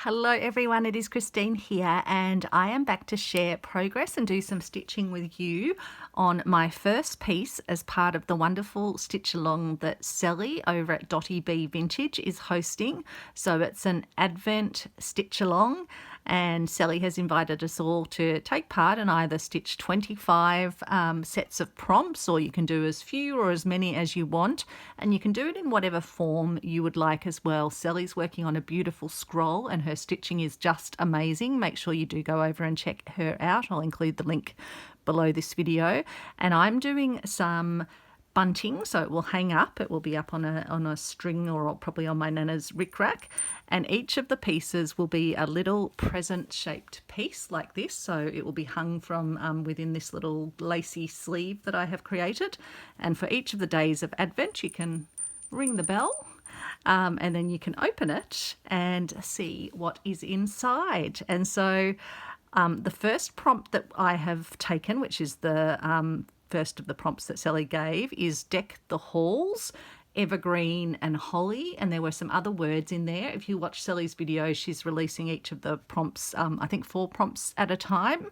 Hello everyone, it is Christine here and I am back to share progress and do some stitching with you on my first piece as part of the wonderful stitch along that Sally over at Dotty Bee Vintage is hosting. So it's an Advent stitch along and Sally has invited us all to take part and either stitch 25 sets of prompts, or you can do as few or as many as you want, and you can do it in whatever form you would like as well. Sally's working on a beautiful scroll and her stitching is just amazing. Make sure you do go over and check her out. I'll include the link below this video. And I'm doing some bunting, so it will hang up. It will be up on a string, or probably on my Nana's rickrack, and each of the pieces will be a little present shaped piece like this, so it will be hung from within this little lacy sleeve that I have created. And for each of the days of Advent you can ring the bell and then you can open it and see what is inside. And so the first prompt that I have taken, which is the first of the prompts that Sally gave, is deck the halls, evergreen and holly, and there were some other words in there. If you watch Sally's video, she's releasing each of the prompts, I think 4 prompts at a time,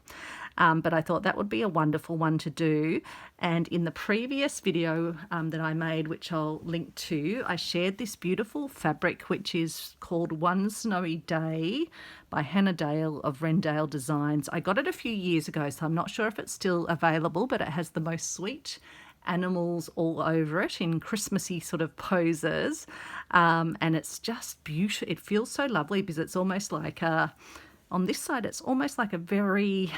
but I thought that would be a wonderful one to do. And in the previous video that I made, which I'll link to, I shared this beautiful fabric which is called One Snowy Day by Hannah Dale of Rendale Designs. I got it a few years ago, so I'm not sure if it's still available, but it has the most sweet animals all over it in Christmassy sort of poses, and it's just beautiful. It feels so lovely because it's almost like on this side it's almost like a very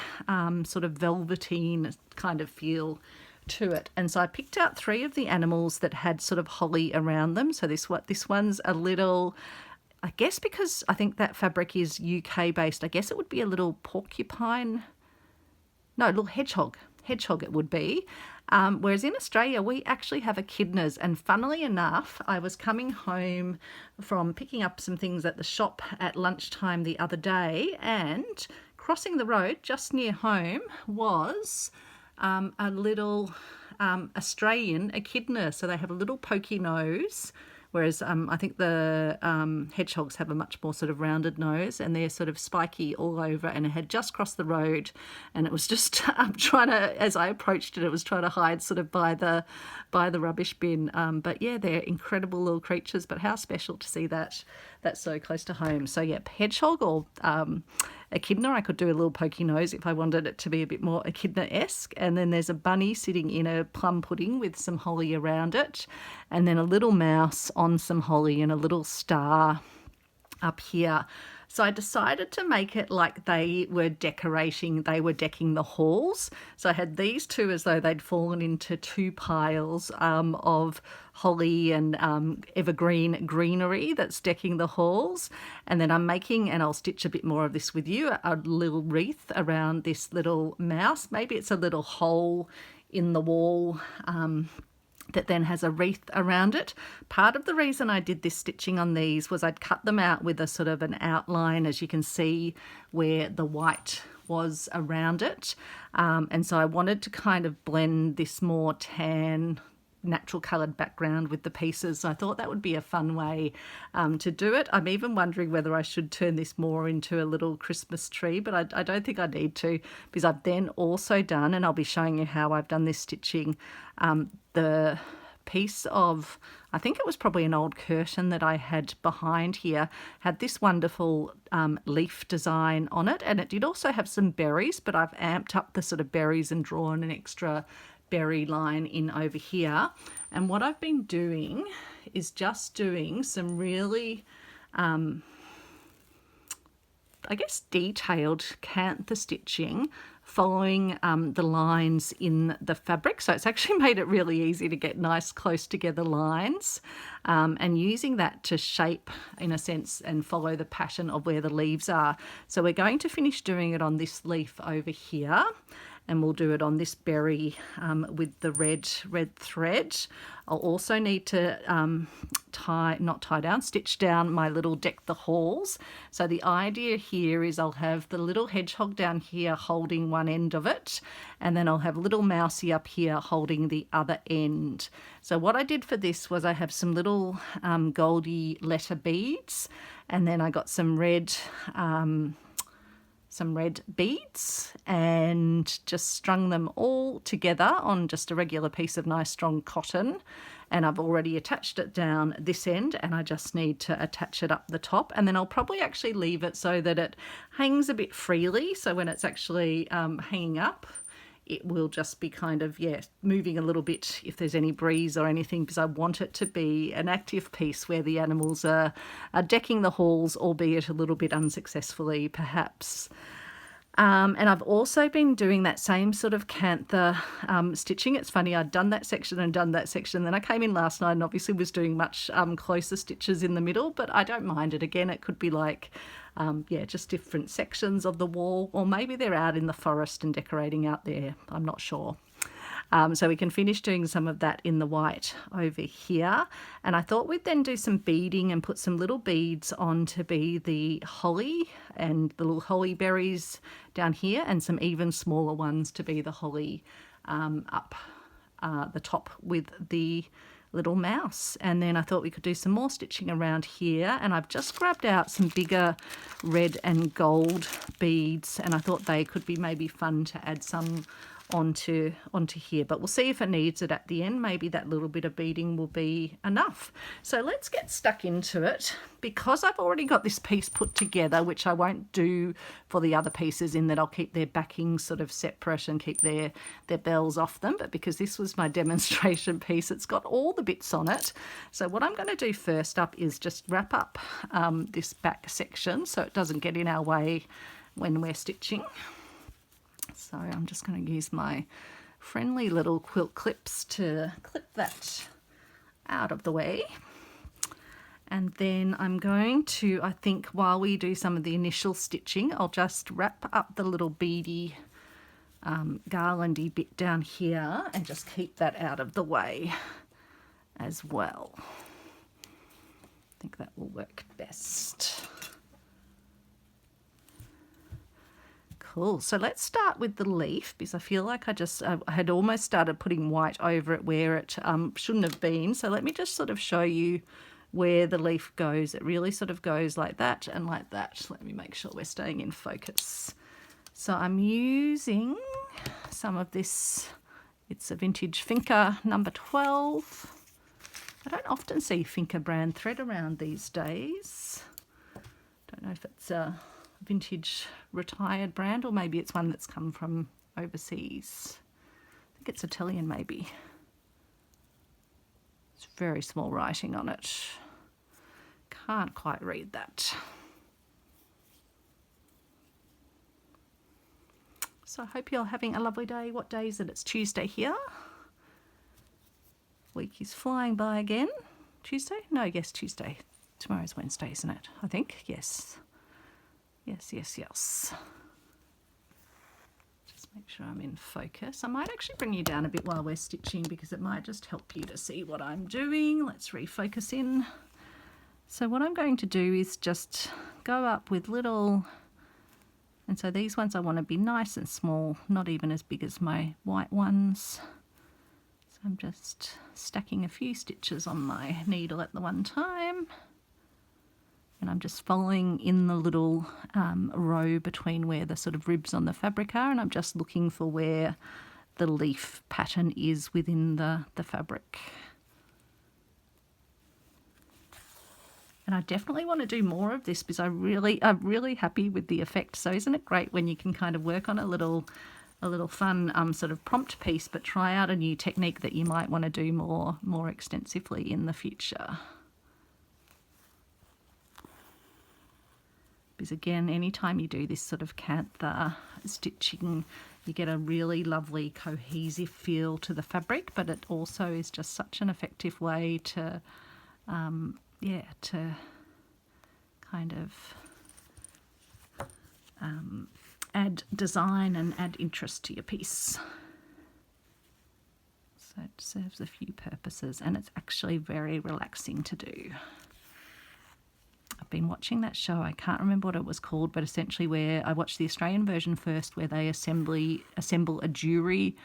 sort of velveteen kind of feel to it. And so I picked out 3 of the animals that had sort of holly around them. So this one's a little, I guess because I think that fabric is UK based, I guess it would be a little porcupine, no, a little hedgehog it would be. Whereas in Australia we actually have echidnas, and funnily enough I was coming home from picking up some things at the shop at lunchtime the other day, and crossing the road just near home was a little Australian echidna. So they have a little pokey nose, whereas I think the hedgehogs have a much more sort of rounded nose, and they're sort of spiky all over, and it had just crossed the road, and it was just trying to, as I approached it, it was trying to hide sort of by the rubbish bin. But yeah, they're incredible little creatures, but how special to see that that's so close to home. So yeah, hedgehog or echidna. I could do a little pokey nose if I wanted it to be a bit more echidna-esque. And then there's a bunny sitting in a plum pudding with some holly around it, and then a little mouse on some holly and a little star up here. So I decided to make it like they were decking the halls. So I had these 2 as though they'd fallen into 2 piles of holly and evergreen greenery that's decking the halls. And then I'm making, and I'll stitch a bit more of this with you, a little wreath around this little mouse. Maybe it's a little hole in the wall that then has a wreath around it. Part of the reason I did this stitching on these was I'd cut them out with a sort of an outline, as you can see, where the white was around it. And so I wanted to kind of blend this more tan, natural coloured background with the pieces. So I thought that would be a fun way to do it. I'm even wondering whether I should turn this more into a little Christmas tree, but I don't think I need to, because I've then also done, and I'll be showing you how I've done this stitching, the piece of, I think it was probably an old curtain that I had behind here, had this wonderful leaf design on it, and it did also have some berries, but I've amped up the sort of berries and drawn an extra berry line in over here. And what I've been doing is just doing some really I guess detailed Kantha stitching following the lines in the fabric. So it's actually made it really easy to get nice close together lines, and using that to shape, in a sense, and follow the pattern of where the leaves are. So we're going to finish doing it on this leaf over here. and we'll do it on this berry with the red thread. I'll also need to stitch down my little deck the halls. So the idea here is I'll have the little hedgehog down here holding one end of it, and then I'll have little mousey up here holding the other end. So what I did for this was I have some little goldy letter beads, and then I got some red beads and just strung them all together on just a regular piece of nice strong cotton, and I've already attached it down this end, and I just need to attach it up the top, and then I'll probably actually leave it so that it hangs a bit freely, so when it's actually hanging up it will just be kind of, yeah, moving a little bit if there's any breeze or anything, because I want it to be an active piece where the animals are decking the halls, albeit a little bit unsuccessfully perhaps. And I've also been doing that same sort of Kantha stitching. It's funny, I'd done that section and done that section. Then I came in last night and obviously was doing much closer stitches in the middle, but I don't mind it. Again, it could be like, yeah, just different sections of the wall, or maybe they're out in the forest and decorating out there. I'm not sure. So we can finish doing some of that in the white over here. And I thought we'd then do some beading and put some little beads on to be the holly and the little holly berries down here, and some even smaller ones to be the holly up the top with the little mouse. And then I thought we could do some more stitching around here, and I've just grabbed out some bigger red and gold beads, and I thought they could be maybe fun to add some onto here, but we'll see if it needs it at the end. Maybe that little bit of beading will be enough. So let's get stuck into it. Because I've already got this piece put together, which I won't do for the other pieces, in that I'll keep their backing sort of separate and keep their bells off them, but because this was my demonstration piece, it's got all the bits on it. So what I'm going to do first up is just wrap up this back section so it doesn't get in our way when we're stitching. So I'm just going to use my friendly little quilt clips to clip that out of the way. And then I'm going to, I think while we do some of the initial stitching, I'll just wrap up the little beady garlandy bit down here and just keep that out of the way as well. I think that will work best. Cool. So let's start with the leaf, because I feel like I had almost started putting white over it where it shouldn't have been. So let me just sort of show you where the leaf goes. It really sort of goes like that and like that. Let me make sure we're staying in focus. So I'm using some of this. It's a vintage Finca number 12. I don't often see Finca brand thread around these days. Don't know if it's a vintage retired brand, or maybe it's one that's come from overseas. I think it's Italian maybe. It's very small writing on it. Can't quite read that. So I hope you're having a lovely day. What day is it? It's Tuesday here. Week is flying by again. Tuesday? No, yes, Tuesday. Tomorrow's Wednesday, isn't it? I think, yes. Yes. Just make sure I'm in focus. I might actually bring you down a bit while we're stitching, because it might just help you to see what I'm doing. Let's refocus in. So what I'm going to do is just go up with little, and so these ones I want to be nice and small, not even as big as my white ones. So I'm just stacking a few stitches on my needle at the one time. And I'm just following in the little row between where the sort of ribs on the fabric are, and I'm just looking for where the leaf pattern is within the fabric. And I definitely want to do more of this, because I'm really happy with the effect. So isn't it great when you can kind of work on a little fun sort of prompt piece, but try out a new technique that you might want to do more extensively in the future. Because again, anytime you do this sort of Kantha stitching, you get a really lovely cohesive feel to the fabric, but it also is just such an effective way to, to kind of add design and add interest to your piece. So it serves a few purposes, and it's actually very relaxing to do. I've been watching that show, I can't remember what it was called, but essentially where I watched the Australian version first, where they assemble a jury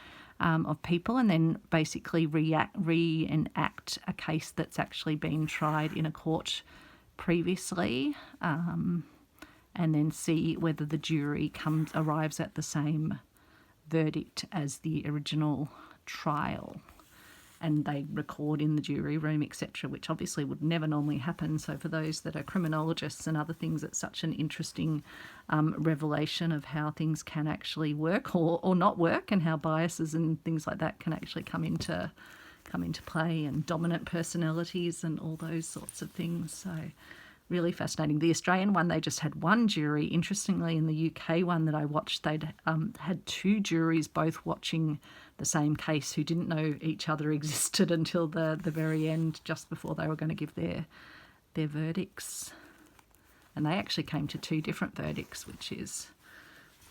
of people and then basically reenact a case that's actually been tried in a court previously, and then see whether the jury arrives at the same verdict as the original trial. And they record in the jury room, etc., which obviously would never normally happen. So for those that are criminologists and other things, it's such an interesting revelation of how things can actually work or not work, and how biases and things like that can actually come into play, and dominant personalities and all those sorts of things. So really fascinating. The Australian one, they just had one jury. Interestingly, in the UK one that I watched, they'd had two juries both watching the same case who didn't know each other existed until the very end, just before they were going to give their verdicts. And they actually came to two different verdicts, which is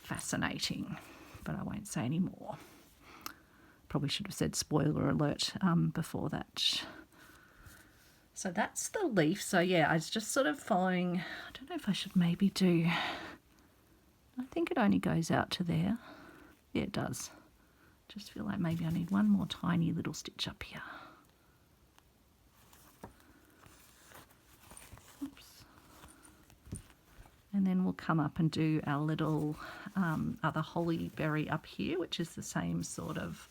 fascinating, but I won't say any more. Probably should have said spoiler alert before that. So that's the leaf. So yeah, I was just sort of following, I don't know if I should maybe do, I think it only goes out to there. Yeah, it does. Just feel like maybe I need one more tiny little stitch up here. Oops. And then we'll come up and do our little other holly berry up here, which is the same sort of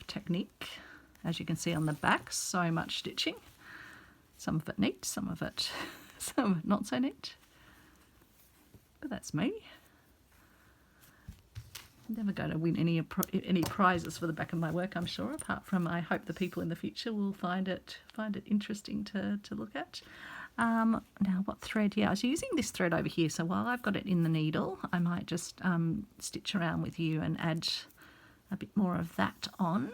technique. As you can see on the back, so much stitching. Some of it neat, some of it not so neat. But that's me. Never going to win any prizes for the back of my work, I'm sure, apart from I hope the people in the future will find it interesting to look at. Now what thread? Yeah, I was using this thread over here, so while I've got it in the needle, I might just stitch around with you and add a bit more of that on.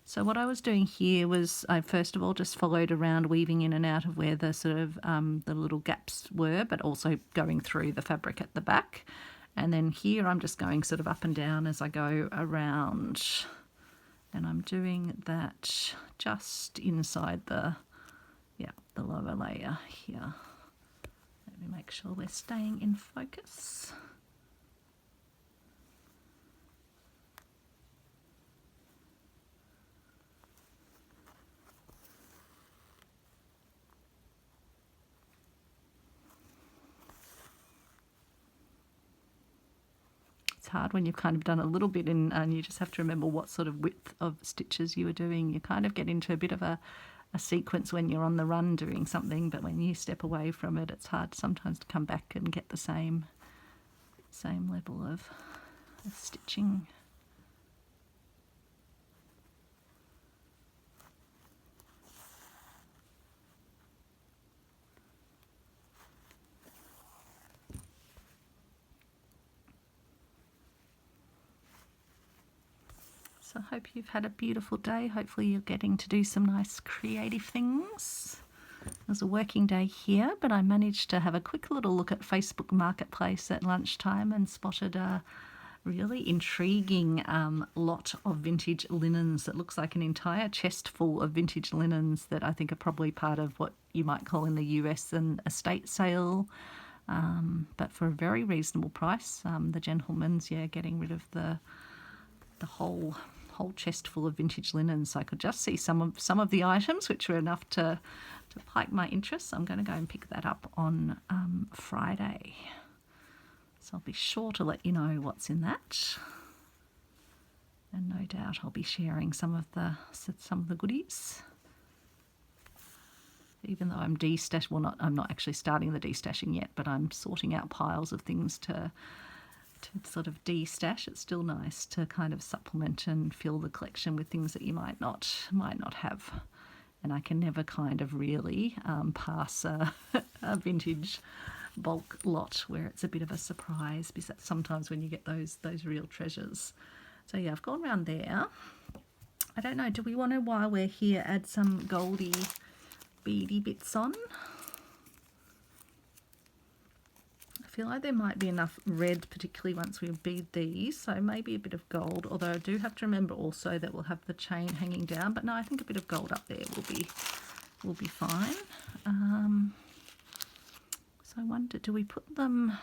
So what I was doing here was I first of all just followed around, weaving in and out of where the sort of the little gaps were, but also going through the fabric at the back. And then here I'm just going sort of up and down as I go around, and I'm doing that just inside the lower layer here. Let me make sure we're staying in focus. It's hard when you've kind of done a little bit and you just have to remember what sort of width of stitches you were doing. You kind of get into a bit of a sequence when you're on the run doing something, but when you step away from it, it's hard sometimes to come back and get the same level of stitching. So I hope you've had a beautiful day. Hopefully you're getting to do some nice creative things. It was a working day here, but I managed to have a quick little look at Facebook Marketplace at lunchtime and spotted a really intriguing lot of vintage linens. It looks like an entire chest full of vintage linens that I think are probably part of what you might call in the US an estate sale, but for a very reasonable price. The gentleman's getting rid of the whole chest full of vintage linens. So I could just see some of the items, which were enough to pique my interest. So I'm going to go and pick that up on Friday. So I'll be sure to let you know what's in that, and no doubt I'll be sharing some of the goodies. Even though I'm destashing, well, I'm not actually starting the destashing yet, but I'm sorting out piles of things to sort of de-stash. It's still nice to kind of supplement and fill the collection with things that you might not have. And I can never kind of really pass a vintage bulk lot where it's a bit of a surprise, because that's sometimes when you get those real treasures. So yeah, I've gone around there. I don't know, do we want to, while we're here, add some goldy beady bits on? feel like there might be enough red, particularly once we bead these, so maybe a bit of gold, although I do have to remember also that we'll have the chain hanging down, but no, I think a bit of gold up there will be fine. So I wonder, do we put them,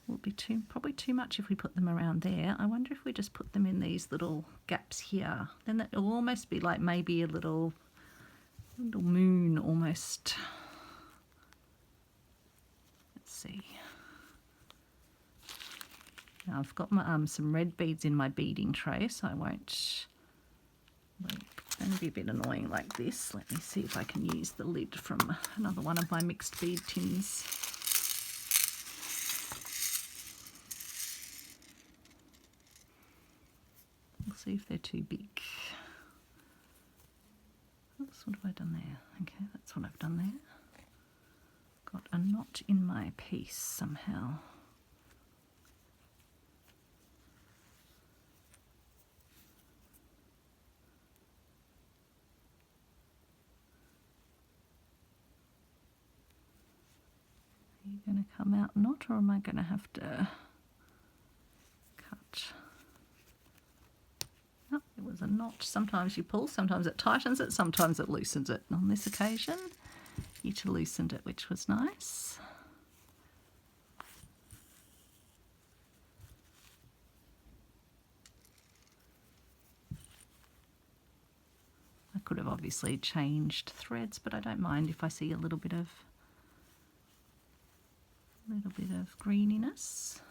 will be probably too much if we put them around there. I wonder if we just put them in these little gaps here, then that will almost be like maybe a little moon almost. See, now I've got my some red beads in my beading tray, so I won't. It's going to be a bit annoying like this. Let me see if I can use the lid from another one of my mixed bead tins. We'll see if they're too big. Oops, what have I done there? Okay, that's what I've done there. Got a knot in my piece somehow. Are you going to come out knot, or am I going to have to cut? Oh, it was a knot. Sometimes you pull, sometimes it tightens it, sometimes it loosens it. On this occasion, it loosened it, which was nice. I could have obviously changed threads, but I don't mind if I see a little bit of greeniness.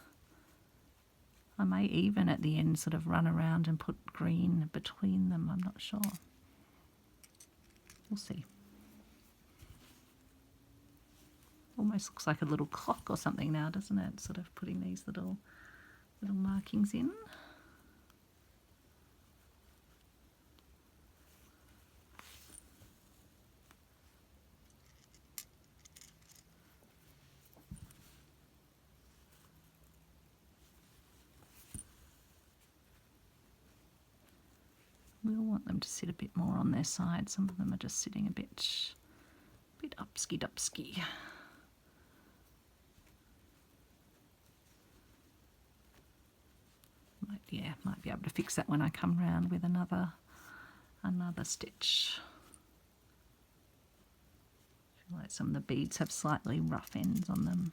I may even at the end sort of run around and put green between them. I'm not sure. We'll see. Almost looks like a little clock or something now, doesn't it? Sort of putting these little markings in. We'll want them to sit a bit more on their side. Some of them are just sitting a bit upsky-dupsky. Might be able to fix that when I come round with another stitch. I feel like some of the beads have slightly rough ends on them.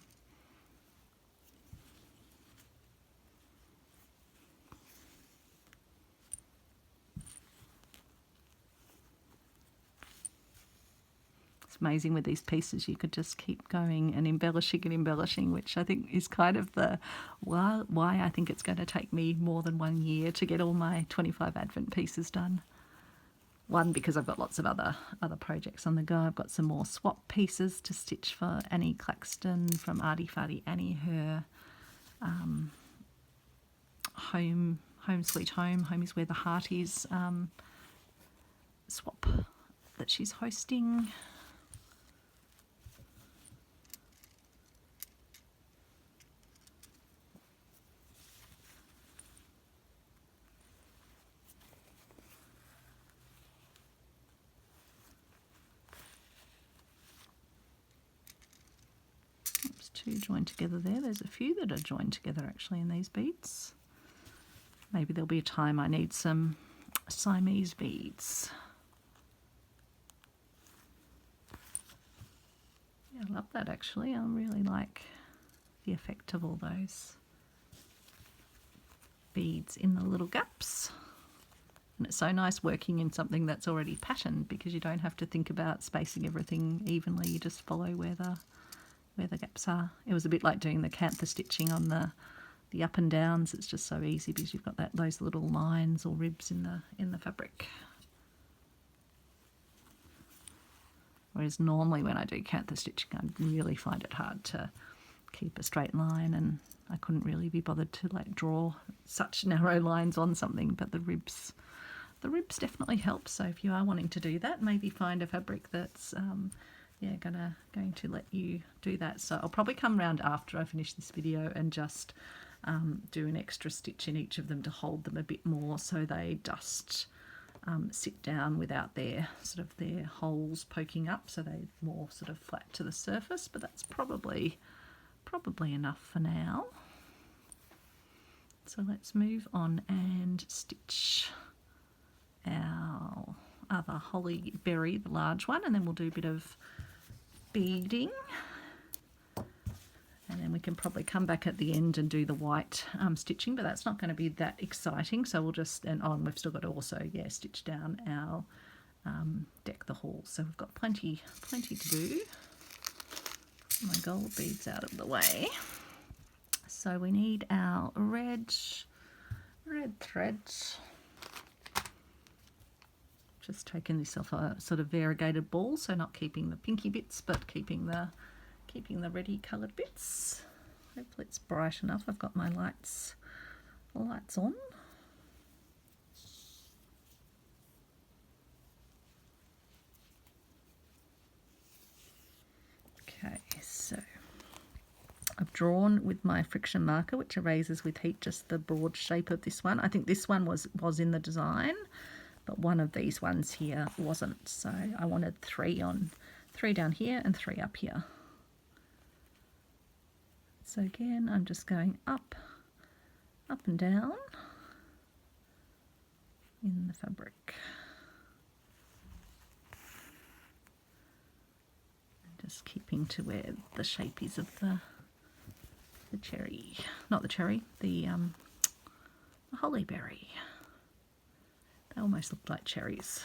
It's amazing with these pieces, you could just keep going and embellishing, which I think is kind of the why I think it's going to take me more than 1 year to get all my 25 Advent pieces done. One, because I've got lots of other projects on the go. I've got some more swap pieces to stitch for Annie Claxton from Arty Farty Annie, her home sweet home is where the heart is swap that she's hosting. Two joined together there. There's a few that are joined together actually in these beads. Maybe there'll be a time I need some Siamese beads. Yeah, I love that actually. I really like the effect of all those beads in the little gaps. And it's so nice working in something that's already patterned because you don't have to think about spacing everything evenly. You just follow where the gaps are. It was a bit like doing the Kantha stitching on the up and downs. It's just so easy because you've got those little lines or ribs in the fabric. Whereas normally when I do Kantha stitching, I really find it hard to keep a straight line, and I couldn't really be bothered to like draw such narrow lines on something. But the ribs definitely help. So if you are wanting to do that, maybe find a fabric that's going to let you do that. So I'll probably come around after I finish this video and just do an extra stitch in each of them to hold them a bit more so they just sit down without their holes poking up, so they're more sort of flat to the surface. But that's probably probably enough for now. So let's move on and stitch our other holly berry, the large one, and then we'll do a bit of beading. And then we can probably come back at the end and do the white stitching, but that's not going to be that exciting. So we'll just, and we've still got to also, stitch down our deck the hall. So we've got plenty to do. My gold beads out of the way. So we need our red threads. Just taking this off a sort of variegated ball, so not keeping the pinky bits, but keeping the reddy coloured bits. Hopefully it's bright enough. I've got my lights on. Okay, so I've drawn with my friction marker, which erases with heat just the broad shape of this one. I think this one was in the design, but one of these ones here wasn't. So I wanted three down here and 3 up here. So again, I'm just going up and down in the fabric. And just keeping to where the shape is of the cherry, not the cherry, the holly berry. They almost look like cherries.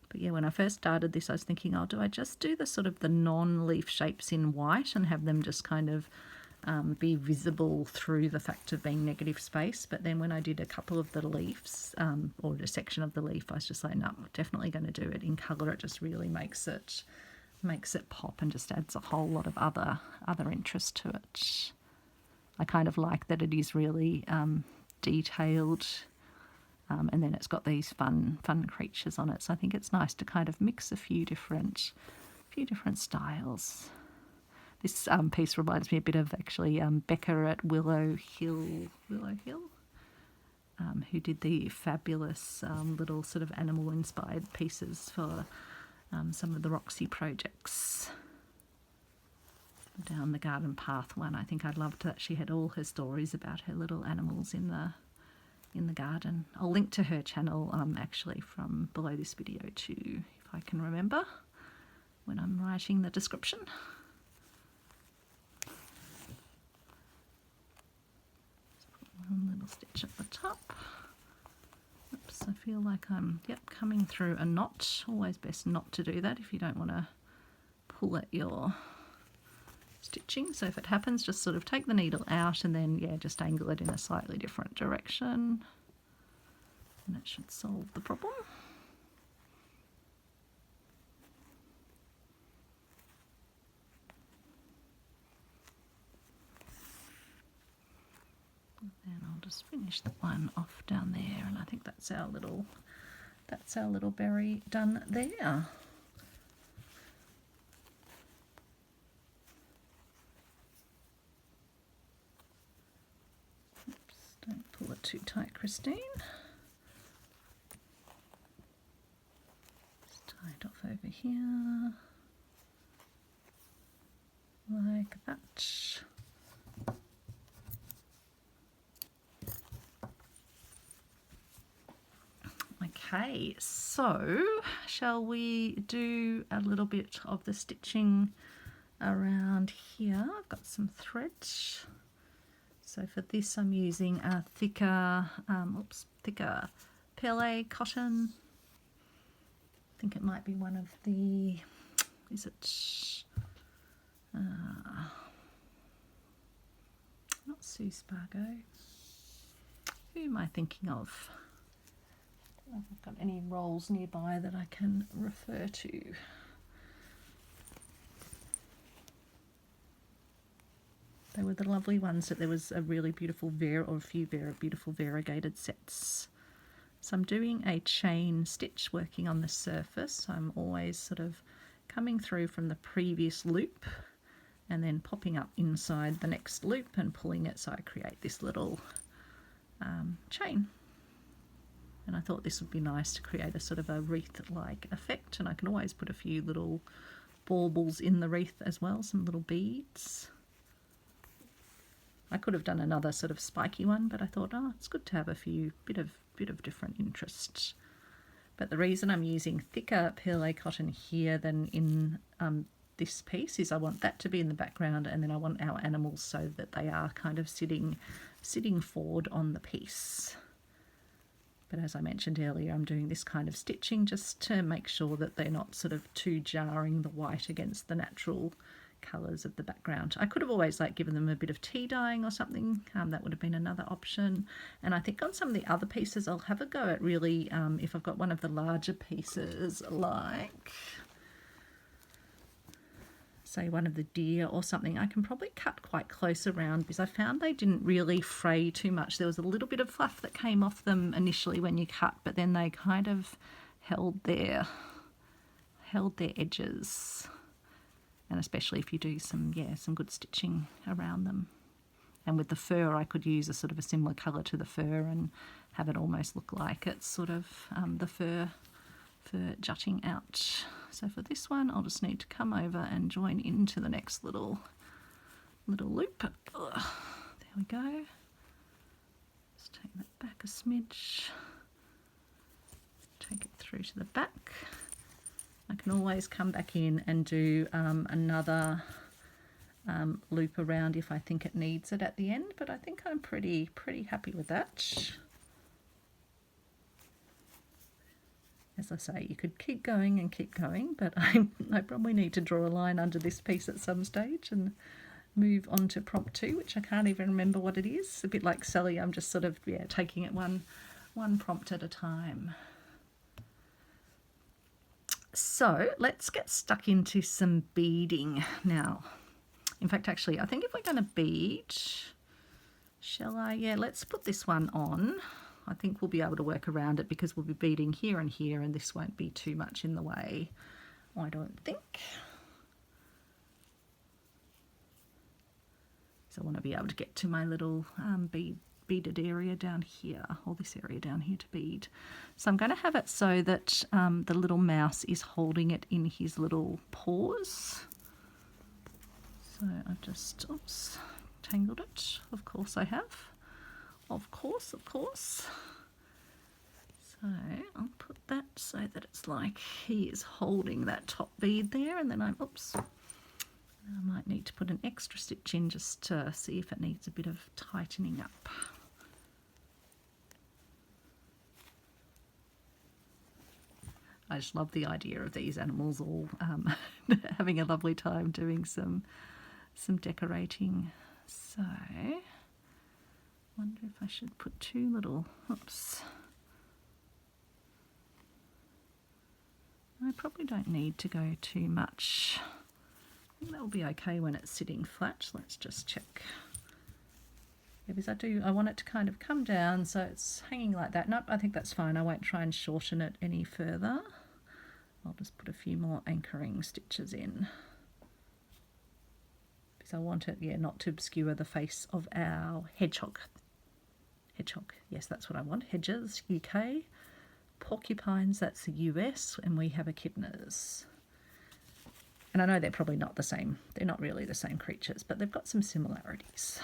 But yeah, when I first started this, I was thinking, oh, do I just do the sort of the non-leaf shapes in white and have them just kind of be visible through the fact of being negative space? But then when I did a couple of the leaves, or a section of the leaf, I was just like, no, I'm definitely going to do it in colour. It just really makes it pop and just adds a whole lot of other interest to it. I kind of like that it is really detailed. And then it's got these fun creatures on it. So I think it's nice to kind of mix a few different styles. This piece reminds me a bit of actually Becca at Willow Hill, who did the fabulous little sort of animal inspired pieces for some of the Roxy projects. Down the garden path one, I think I loved that she had all her stories about her little animals in the garden. I'll link to her channel actually from below this video too, if I can remember when I'm writing the description. One little stitch at the top. Oops, I feel like I'm coming through a knot. Always best not to do that if you don't want to pull at your stitching. So if it happens, just sort of take the needle out and then just angle it in a slightly different direction, and that should solve the problem. And then I'll just finish the one off down there, and I think that's our little berry done there. Don't pull it too tight, Christine. Just tie it off over here, like that. Okay, so shall we do a little bit of the stitching around here? I've got some thread. So for this I'm using a thicker Pele cotton. I think it might be one of the, is it, not Sue Spargo. Who am I thinking of? I don't know if I've got any rolls nearby that I can refer to. They were the lovely ones that there was a really beautiful beautiful variegated sets. So I'm doing a chain stitch working on the surface. I'm always sort of coming through from the previous loop and then popping up inside the next loop and pulling it so I create this little chain. And I thought this would be nice to create a sort of a wreath-like effect, and I can always put a few little baubles in the wreath as well, some little beads. I could have done another sort of spiky one, but I thought, oh, it's good to have a few bit of different interests. But the reason I'm using thicker perle cotton here than in this piece is I want that to be in the background, and then I want our animals so that they are kind of sitting forward on the piece. But as I mentioned earlier, I'm doing this kind of stitching just to make sure that they're not sort of too jarring, the white against the natural colours of the background. I could have always like given them a bit of tea dyeing or something. That would have been another option. And I think on some of the other pieces I'll have a go at really, if I've got one of the larger pieces like say one of the deer or something, I can probably cut quite close around, because I found they didn't really fray too much. There was a little bit of fluff that came off them initially when you cut, but then they kind of held their edges. And especially if you do some good stitching around them. And with the fur, I could use a sort of a similar colour to the fur and have it almost look like it's sort of the fur jutting out. So for this one, I'll just need to come over and join into the next little loop. Ugh, there we go. Just take that back a smidge. Take it through to the back. I can always come back in and do another loop around if I think it needs it at the end, but I think I'm pretty happy with that. As I say, you could keep going and keep going, but I probably need to draw a line under this piece at some stage and move on to prompt 2, which I can't even remember what it is. A bit like Sally, I'm just sort of taking it one prompt at a time. So let's get stuck into some beading now. In fact, actually, I think if we're going to bead, shall I? Yeah, let's put this one on. I think we'll be able to work around it because we'll be beading here and here, and this won't be too much in the way, I don't think. So I want to be able to get to my little beaded area down here, or this area down here to bead. So I'm going to have it so that the little mouse is holding it in his little paws. So I've just, oops, tangled it. Of course I have. Of course. So I'll put that so that it's like he is holding that top bead there, and then I might need to put an extra stitch in just to see if it needs a bit of tightening up. I just love the idea of these animals all having a lovely time doing some decorating. So wonder if I should put two little, oops. I probably don't need to go too much. I think that'll be okay when it's sitting flat. Let's just check. Yeah, because I want it to kind of come down so it's hanging like that. Nope, I think that's fine. I won't try and shorten it any further. I'll just put a few more anchoring stitches in, because I want it, not to obscure the face of our hedgehog. Hedgehog, yes, that's what I want. Hedges, UK. Porcupines, that's the US, and we have echidnas. And I know they're probably not the same. They're not really the same creatures, but they've got some similarities.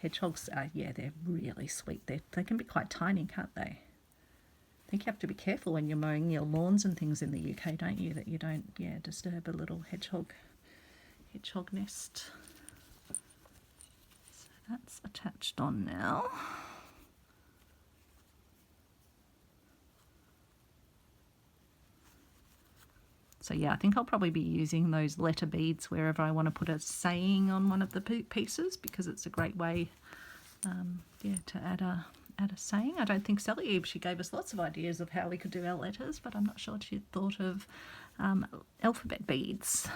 Hedgehogs, they're really sweet. They can be quite tiny, can't they? I think you have to be careful when you're mowing your lawns and things in the UK, don't you? That you don't, disturb a little hedgehog nest. So that's attached on now. So I think I'll probably be using those letter beads wherever I want to put a saying on one of the pieces, because it's a great way, to add a saying. I don't think Sally, she gave us lots of ideas of how we could do our letters, but I'm not sure she'd thought of alphabet beads.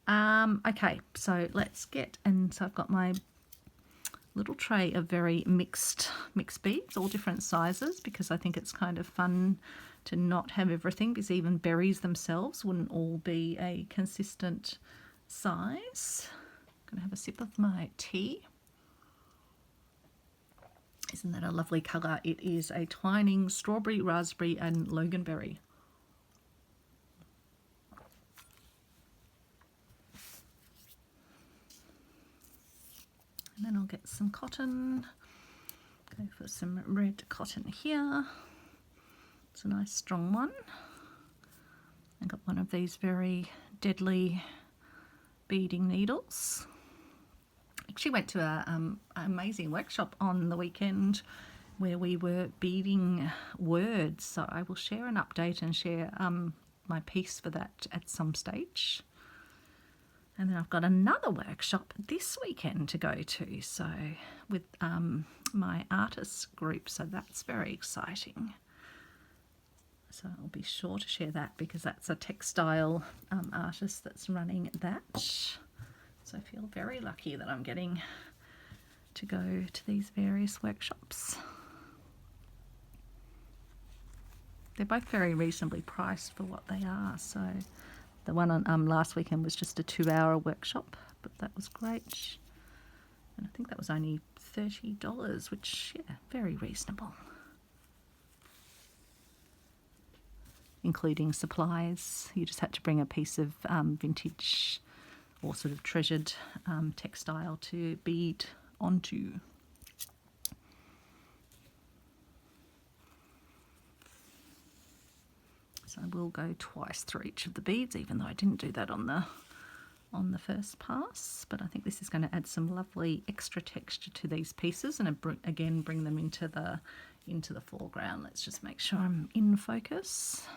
Okay, so let's get, and so I've got my little tray of very mixed beads, all different sizes, because I think it's kind of fun to not have everything, because even berries themselves wouldn't all be a consistent size. Gonna have a sip of my tea. Isn't that a lovely colour? It is a twining strawberry, raspberry and loganberry. And then I'll get some cotton. Go for some red cotton here. It's a nice strong one. I got one of these very deadly beading needles. Actually went to an amazing workshop on the weekend where we were beading words, so I will share an update and share my piece for that at some stage. And then I've got another workshop this weekend to go to, so with my artists group, so that's very exciting. So I'll be sure to share that because that's a textile artist that's running that. So I feel very lucky that I'm getting to go to these various workshops. They're both very reasonably priced for what they are. So the one on last weekend was just a 2-hour workshop, but that was great. And I think that was only $30, which, yeah, very reasonable. Including supplies. You just had to bring a piece of vintage or sort of treasured textile to bead onto. So I will go twice through each of the beads, even though I didn't do that on the first pass. But I think this is going to add some lovely extra texture to these pieces, and again bring them into the foreground. Let's just make sure I'm in focus.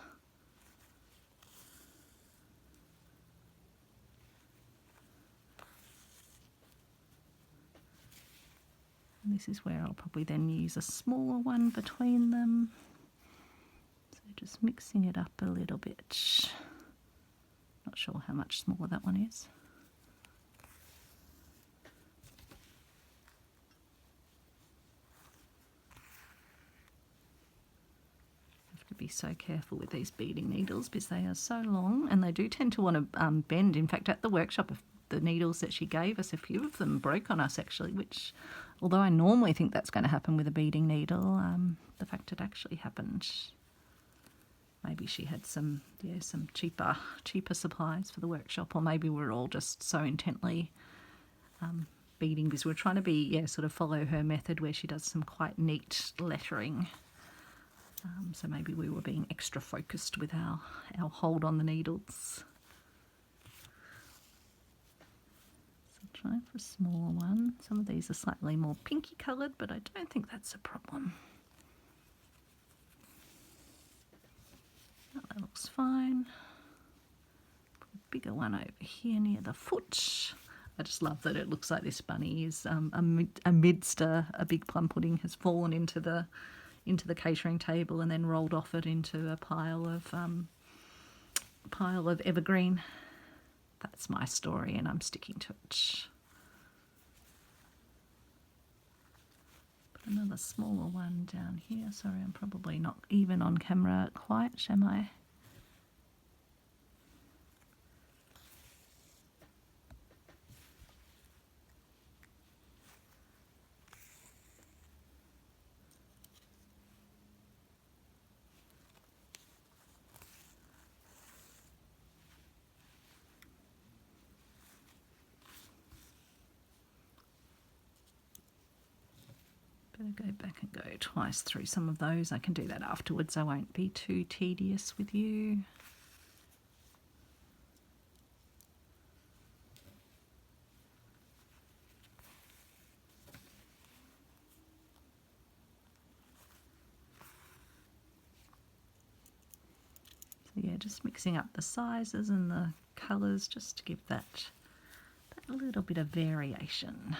And this is where I'll probably then use a smaller one between them. So just mixing it up a little bit. Not sure how much smaller that one is. Have to be so careful with these beading needles because they are so long and they do tend to want to bend. In fact, at the workshop, the needles that she gave us, a few of them broke on us actually, which, although I normally think that's going to happen with a beading needle, the fact it actually happened, maybe she had some cheaper supplies for the workshop, or maybe we're all just so intently beading because we're trying to sort of follow her method where she does some quite neat lettering. So maybe we were being extra focused with our hold on the needles. Try for a smaller one. Some of these are slightly more pinky coloured, but I don't think that's a problem. Oh, that looks fine. Put a bigger one over here near the foot. I just love that it looks like this bunny is amidst a big plum pudding has fallen into the catering table and then rolled off it into a pile of evergreen. That's my story and I'm sticking to it. Put another smaller one down here. Sorry, I'm probably not even on camera quite, am I? Better go back and go twice through some of those. I can do that afterwards. I won't be too tedious with you. So yeah, just mixing up the sizes and the colours just to give that a little bit of variation.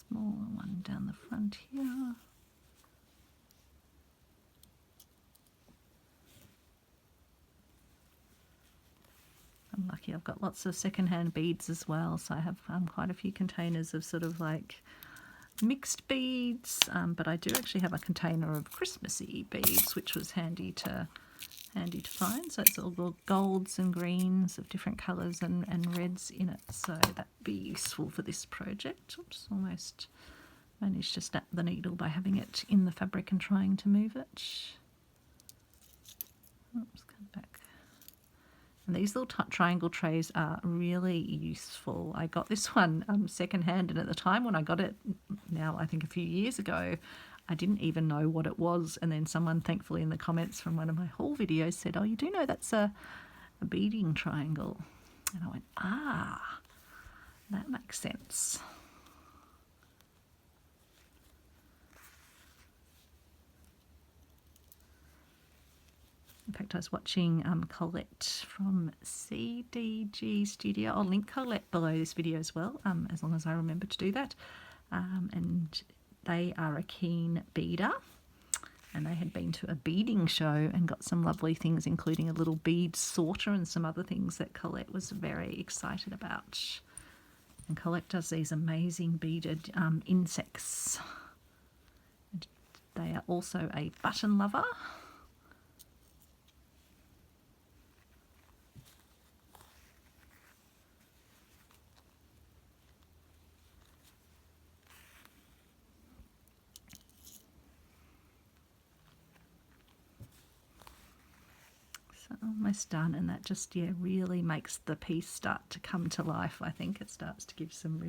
Smaller one down the front here. I'm lucky I've got lots of secondhand beads as well, so I have quite a few containers of sort of like mixed beads, but I do actually have a container of Christmassy beads, which was handy to find. So it's all golds and greens of different colours and reds in it, so that'd be useful for this project. Oops, almost managed to snap the needle by having it in the fabric and trying to move it. Oops, come back. And these little triangle trays are really useful. I got this one secondhand, and at the time when I got it, now I think a few years ago, I didn't even know what it was. And then someone, thankfully, in the comments from one of my haul videos said, "Oh, you do know that's a beading triangle." And I went, ah, that makes sense. In fact, I was watching Colette from CDG Studio. I'll link Colette below this video as well, as long as I remember to do that. And they are a keen beader, and they had been to a beading show and got some lovely things, including a little bead sorter and some other things that Colette was very excited about. And Colette does these amazing beaded insects. They are also a button lover. Almost done, and that just really makes the piece start to come to life. I think it starts to give some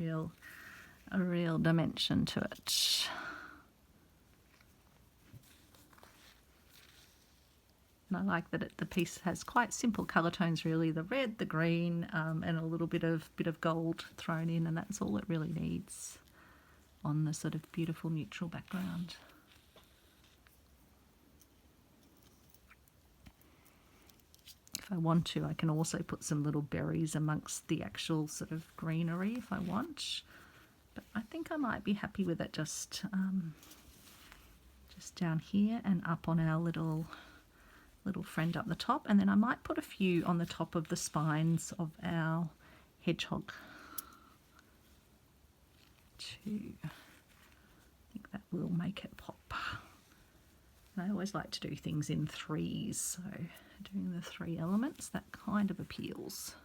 a real dimension to it. And I like that the piece has quite simple colour tones, really, the red, the green, and a little bit of gold thrown in, and that's all it really needs on the sort of beautiful neutral background. If I want to, I can also put some little berries amongst the actual sort of greenery if I want, but I think I might be happy with it just down here and up on our little friend up the top, and then I might put a few on the top of the spines of our hedgehog too. I think that will make it pop. And I always like to do things in threes, so doing the 3 elements, that kind of appeals.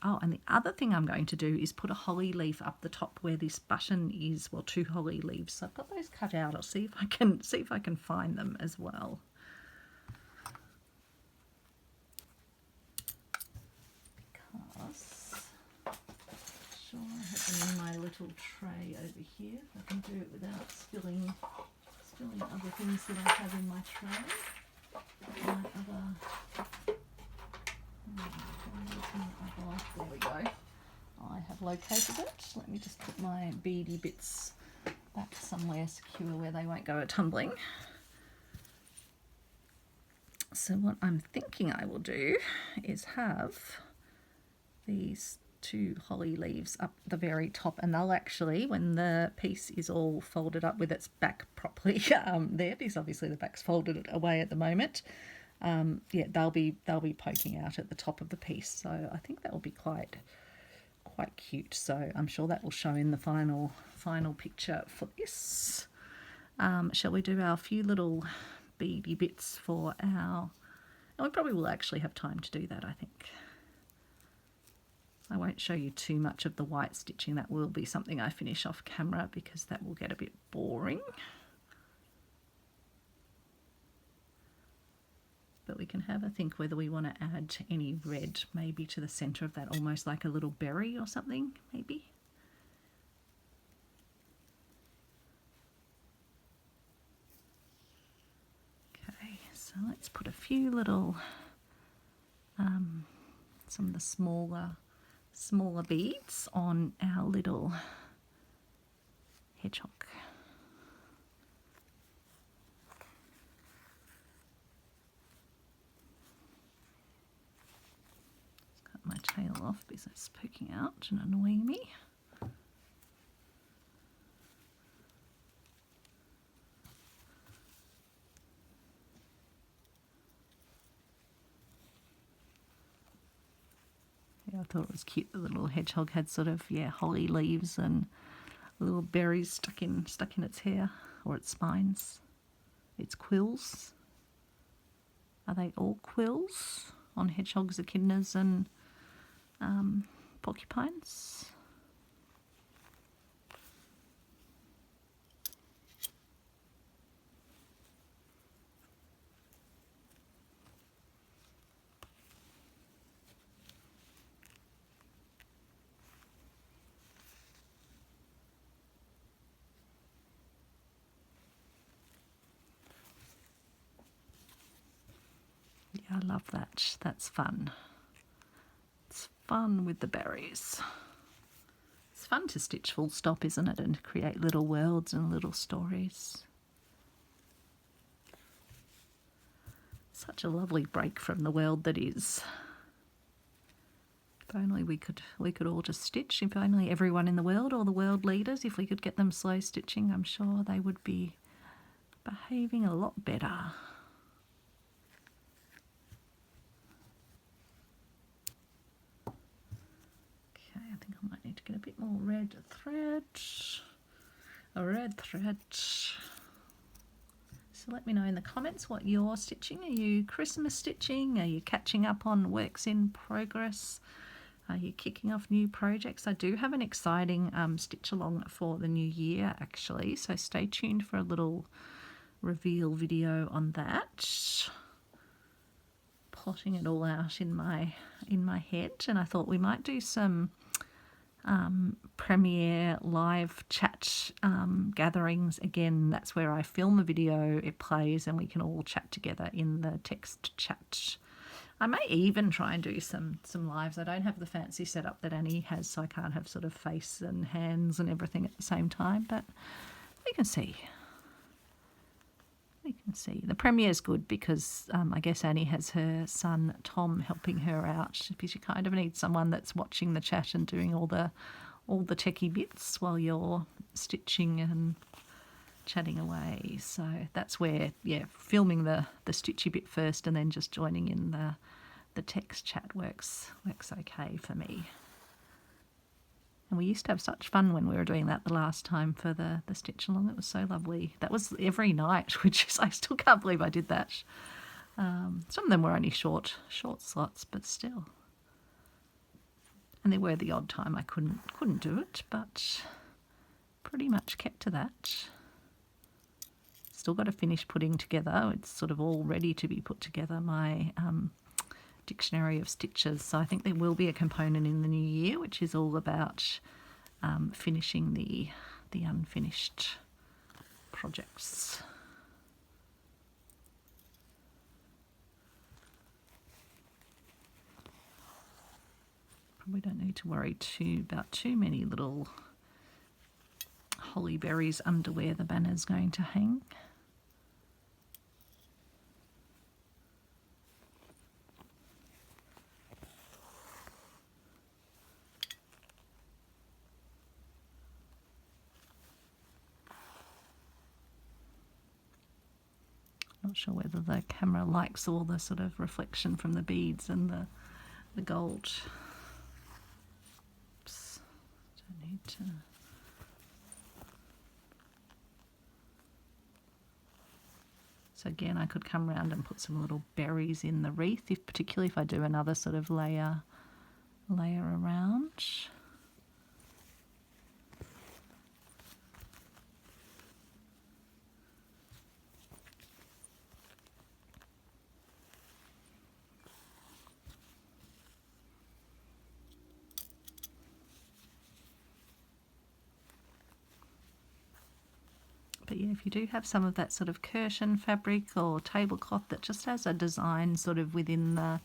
Oh, and the other thing I'm going to do is put a holly leaf up the top where this button is, well, 2 holly leaves. So I've got those cut out. I'll see if I can find them as well. Because sure I have them in my little tray over here. If I can do it without spilling other things that I have in my tray. There we go. I have located it. Let me just put my beady bits back somewhere secure where they won't go tumbling. So what I'm thinking I will do is have these 2 holly leaves up the very top, and they'll actually, when the piece is all folded up with its back properly there, because obviously the back's folded away at the moment, yeah, they'll be poking out at the top of the piece. So I think that will be quite cute. So I'm sure that will show in the final picture for this. Shall we do our few little beady bits for our... And we probably will actually have time to do that, I think. I won't show you too much of the white stitching. That will be something I finish off camera because that will get a bit boring. But we can have a think whether we want to add any red maybe to the centre of that, almost like a little berry or something, maybe. Okay, so let's put a few little, some of the smaller beads on our little hedgehog. My tail off because it's poking out and annoying me. Yeah, thought it was cute. The little hedgehog had sort of, yeah, holly leaves and little berries stuck in its hair or its spines. Its quills. Are they all quills on hedgehogs, echidnas and porcupines? Yeah, I love that. That's fun. It's fun with the berries. It's fun to stitch full stop, isn't it? And create little worlds and little stories. Such a lovely break from the world that is. If only we could all just stitch. If only everyone in the world, or the world leaders, if we could get them slow stitching, I'm sure they would be behaving a lot better. Okay, I think I might need to get a bit more red thread. A red thread. So let me know in the comments what you're stitching. Are you Christmas stitching? Are you catching up on works in progress? Are you kicking off new projects? I do have an exciting stitch along for the new year actually, so stay tuned for a little reveal video on that. Plotting it all out in my head, and I thought we might do some premiere live chat gatherings. Again, that's where I film a video, it plays, and we can all chat together in the text chat. I may even try and do some lives. I don't have the fancy setup that Annie has, so I can't have sort of face and hands and everything at the same time, but we can see. We can see. The premiere's good because I guess Annie has her son Tom helping her out, because you kind of need someone that's watching the chat and doing all the techie bits while you're stitching and chatting away. So that's where, yeah, filming the stitchy bit first and then just joining in the text chat works okay for me. And we used to have such fun when we were doing that the last time for the stitch along. It was so lovely. That was every night, which is, I still can't believe I did that. Some of them were only short slots, but still. And there were the odd time I couldn't do it, but pretty much kept to that. Still got to finish putting together. It's sort of all ready to be put together, my dictionary of stitches. So I think there will be a component in the new year which is all about finishing the unfinished projects. Probably don't need to worry about too many little holly berries under where the banner's going to hang. Not sure whether the camera likes all the sort of reflection from the beads and the gold. Oops, don't need to. So again, I could come around and put some little berries in the wreath, particularly if I do another sort of layer around. But yeah, if you do have some of that sort of curtain fabric or tablecloth that just has a design sort of within the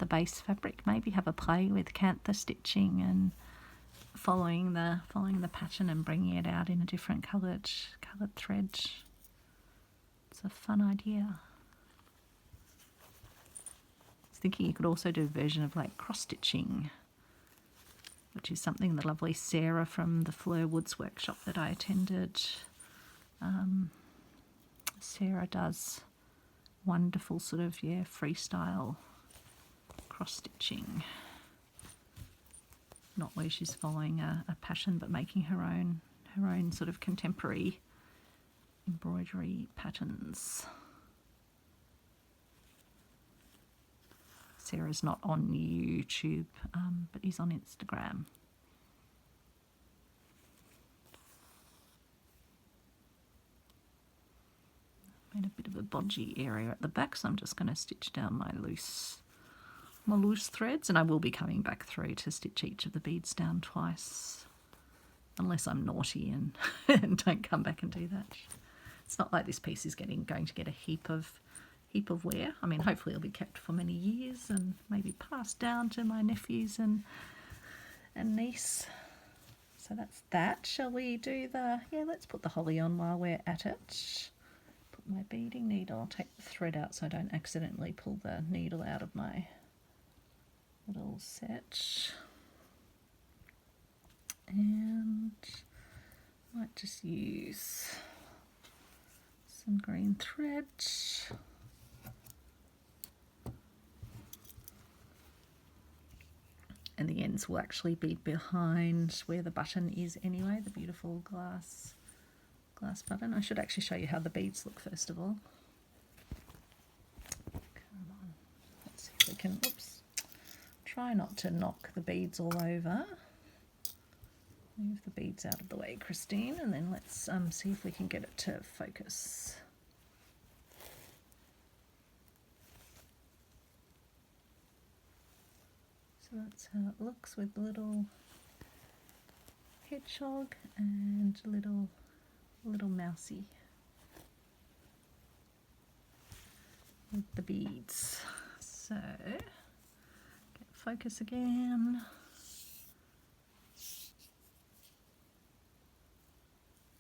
base fabric, maybe have a play with Kantha stitching and following the pattern and bringing it out in a different coloured thread. It's a fun idea. I was thinking you could also do a version of like cross stitching, which is something the lovely Sarah from the Fleur Woods workshop that I attended. Sarah does wonderful sort of, yeah, freestyle cross stitching. not where she's following a passion, but making her own sort of contemporary embroidery patterns. Sarah's not on YouTube, but is on Instagram. Made a bit of a bodgy area at the back, so I'm just going to stitch down my loose threads, and I will be coming back through to stitch each of the beads down twice, unless I'm naughty and, and don't come back and do that. It's not like this piece is going to get a heap of wear. I mean, hopefully it'll be kept for many years and maybe passed down to my nephews and niece. So that's that. Shall we do let's put the holly on while we're at it. Put my beading needle. I'll take the thread out so I don't accidentally pull the needle out of my little set. And I might just use some green thread. And the ends will actually be behind where the button is anyway, the beautiful glass button. I should actually show you how the beads look first of all. Come on, let's see if we can, try not to knock the beads all over. Move the beads out of the way, Christine, and then let's see if we can get it to focus. So that's how it looks with the little hedgehog and little mousey with the beads. So get focus again.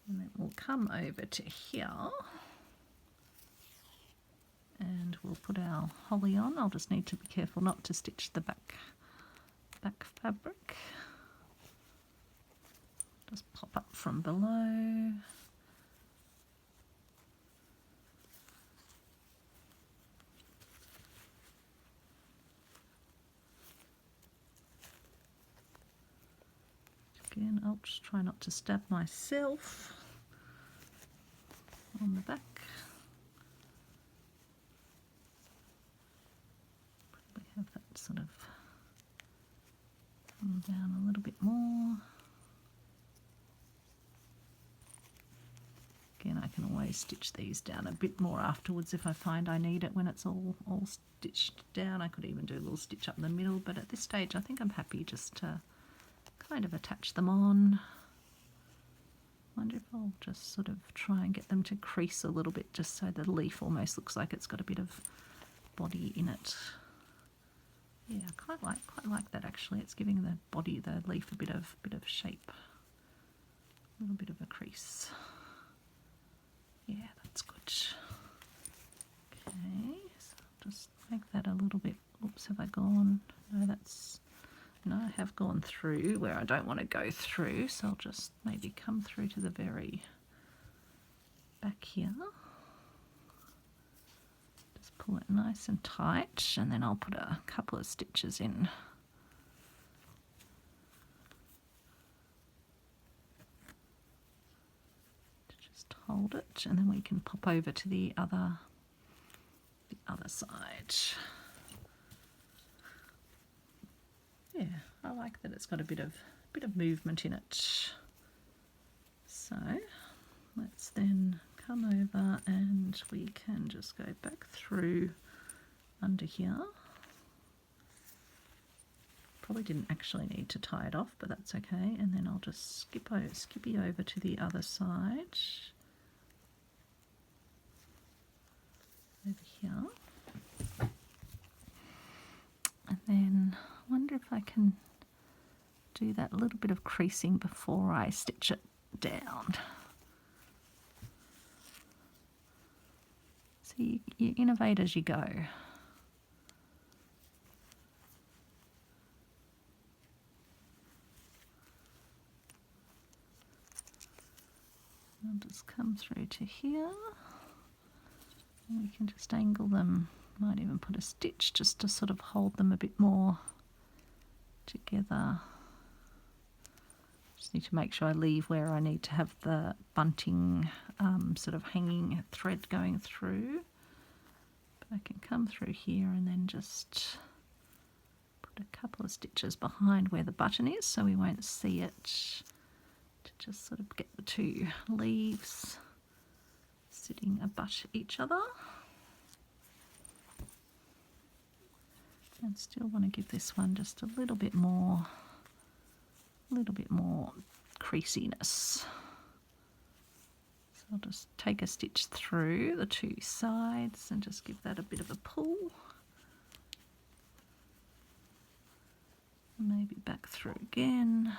And then we'll come over to here and we'll put our holly on. I'll just need to be careful not to stitch the back fabric. Just pop up from below. Again, I'll just try not to stab myself on the back. Probably have that sort of come down a little bit more. Again, I can always stitch these down a bit more afterwards if I find I need it when it's all stitched down. I could even do a little stitch up in the middle, but at this stage I think I'm happy just to kind of attach them on. Wonder if I'll just sort of try and get them to crease a little bit, just so the leaf almost looks like it's got a bit of body in it. Yeah, quite like that actually. It's giving the leaf a bit of shape, a little bit of a crease. Yeah, that's good. Okay, so I'll just make that a little bit. Oops, have I gone? No, I have gone through where I don't want to go through, so I'll just maybe come through to the very back here. Just pull it nice and tight, and then I'll put a couple of stitches in. To just hold it, and then we can pop over to the other side. Yeah, I like that it's got a bit of movement in it. So let's then come over and we can just go back through under here. Probably didn't actually need to tie it off, but that's okay. And then I'll just skippy over to the other side. Over here. And then I wonder if I can do that little bit of creasing before I stitch it down. So you innovate as you go. I'll just come through to here. And we can just angle them. Might even put a stitch just to sort of hold them a bit more together. Just need to make sure I leave where I need to have the bunting sort of hanging thread going through. But I can come through here and then just put a couple of stitches behind where the button is so we won't see it, to just sort of get the two leaves sitting abut each other. And still want to give this one just a little bit more creasiness. So I'll just take a stitch through the two sides and just give that a bit of a pull. Maybe back through again.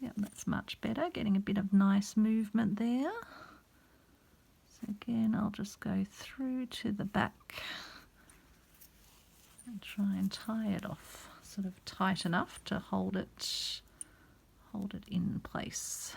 Yep, that's much better, getting a bit of nice movement there. So again, I'll just go through to the back and try and tie it off, sort of tight enough to hold it in place.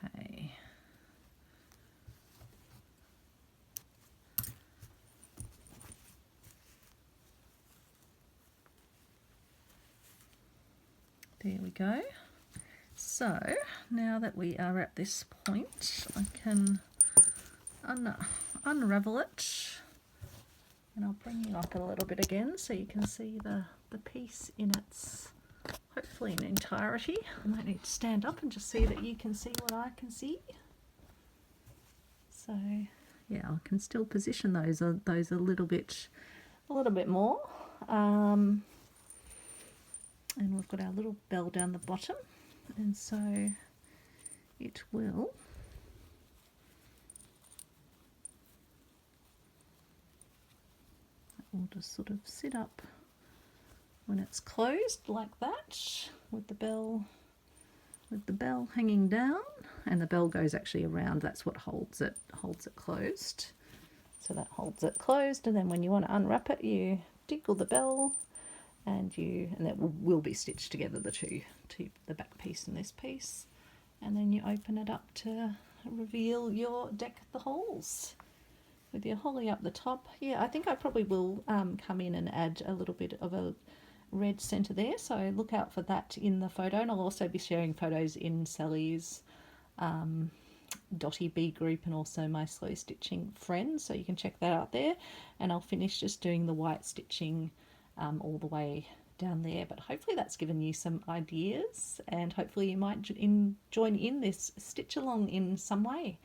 Okay. There we go. So now that we are at this point, I can unravel it, and I'll bring you up a little bit again so you can see the piece in its, hopefully in entirety. I might need to stand up and just see that you can see what I can see. So yeah, I can still position those a little bit more. And we've got our little bell down the bottom, and so it will just sort of sit up when it's closed like that, with the bell hanging down, and the bell goes actually around. That's what holds it closed. So that holds it closed, and then when you want to unwrap it, you tickle the bell, and that will be stitched together, the two, the back piece and this piece, and then you open it up to reveal your deck the holes with your holly up the top. Yeah, I think I probably will come in and add a little bit of a red centre there, so look out for that in the photo, and I'll also be sharing photos in Sally's Dotty Bee group and also my slow stitching friends, so you can check that out there. And I'll finish just doing the white stitching all the way down there, but hopefully that's given you some ideas, and hopefully you might join in this stitch along in some way.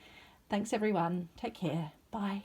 Thanks everyone, take care, bye.